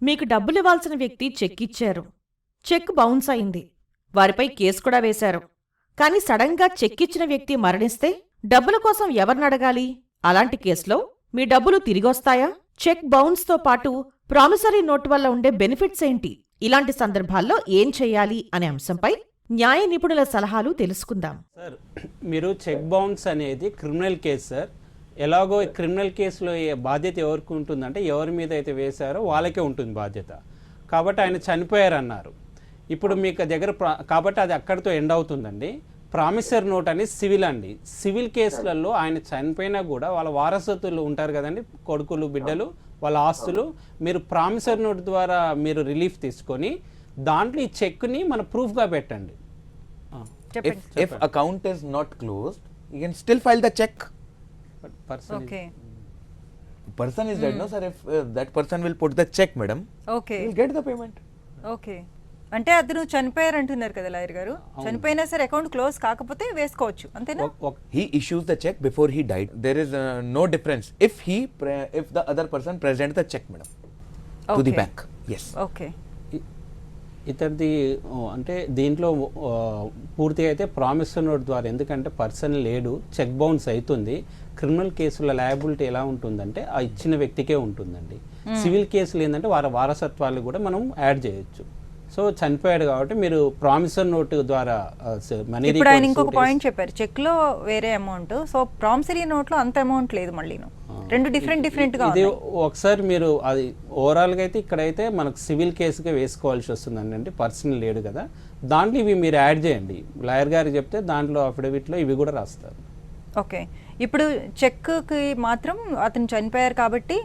మీకు డబ్బులివ్వాల్సిన వ్యక్తి చెక్ ఇచ్చారు. చెక్ బౌన్స్ అయింది. వారిపై కేసు కూడా వేశారు. కాని సడన్గా చెక్ ఇచ్చిన వ్యక్తి మరణిస్తే డబ్బుల కోసం ఎవరినడగాలి? అలాంటి కేసులో మీ డబ్బులు తిరిగొస్తాయా? చెక్ బౌన్స్తో పాటు ప్రామిసరీ నోట్ వల్ల ఉండే బెనిఫిట్స్ ఏంటి? ఇలాంటి సందర్భాల్లో ఏం చెయ్యాలి అనే అంశంపై న్యాయ నిపుణుల సలహాలు తెలుసుకుందాం. సార్, మీరు చెక్ బౌన్స్ అనేది క్రిమినల్ కేసు సార్. ఎలాగో క్రిమినల్ కేసులో బాధ్యత ఎవరికి ఉంటుందంటే ఎవరి మీద అయితే వేశారో వాళ్ళకే ఉంటుంది బాధ్యత. కాబట్టి ఆయన చనిపోయారన్నారు. ఇప్పుడు మీకు దగ్గర కాబట్టి అది అక్కడితో ఎండ్ అవుతుందండి. ప్రామిసరీ నోట్ అనేది సివిల్ అండి. సివిల్ కేసులలో ఆయన చనిపోయినా కూడా వాళ్ళ వారసత్తులు ఉంటారు కదండి, కొడుకులు బిడ్డలు, వాళ్ళ ఆస్తులు. మీరు ప్రామిసరీ నోట్ ద్వారా మీరు రిలీఫ్ తీసుకొని దాంట్లో ఈ చెక్ని మన ప్రూఫ్గా పెట్టండి. If account is not closed, you can still file the check. Person is dead, no sir. If that person will put the check, madam, he will get the payment. Okay, అంటే అతను చనిపోయారు అంటున్నారు కదా లాయర్ గారు. చనిపోయినా సరే account close కాకపోతే వేసుకోవచ్చు, అంతేనా? He issues the check before he died. There is no difference if the other person present the check, madam, to the bank. Yes. Okay, ఇతడిది అంటే దీంట్లో పూర్తిగా అయితే ప్రామిసరీ నోట్ ద్వారా, ఎందుకంటే పర్సన్ లేడు, చెక్ బౌన్స్ అవుతుంది. క్రిమినల్ కేసుల లయబిలిటీ ఎలా ఉంటుందంటే ఆ ఇచ్చిన వ్యక్తికే ఉంటుందండి. సివిల్ కేసులు ఏంటంటే వారసత్వాలు కూడా మనం యాడ్ చేయొచ్చు. సో చనిపోయాడు కాబట్టి మీరు ప్రామిసరీ నోట్ ద్వారా మనీ. ఇప్పుడు ఆయన ఇంకొక పాయింట్ చెప్పారు, చెక్ లో వేరే అమౌంట్, సో ప్రామిసరీ నోట్ లో అంత అమౌంట్ లేదు. మళ్ళీ రెండు డిఫరెంట్ గా ఇది ఒకసారి మీరు అది ఓవరాల్ గా అయితే ఇక్కడైతే మనకు సివిల్ కేసుగా వేసుకోవాల్సి వస్తుందండి. అంటే పర్సనల్ లేడు కదా, దాంట్లో ఇవి మీరు యాడ్ చేయండి. లాయర్ గారికి చెప్తే దాంట్లో అఫిడవిట్ లో ఇవి కూడా రాస్తారు. ఓకే, ఇప్పుడు చెక్ కి మాత్రం అతను చనిపోయారు కాబట్టి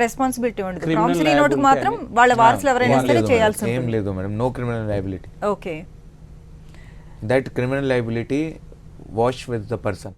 రెస్పాన్సిబిలిటీ ఉండదు. ప్రామిసరీ నోట్ కి మాత్రం వాళ్ళ వారసులు ఎవరైనా సరే చేయాల్సి ఉంటుంది. ఏం లేదు madam, no criminal liability. Okay, that criminal liability wash with the person.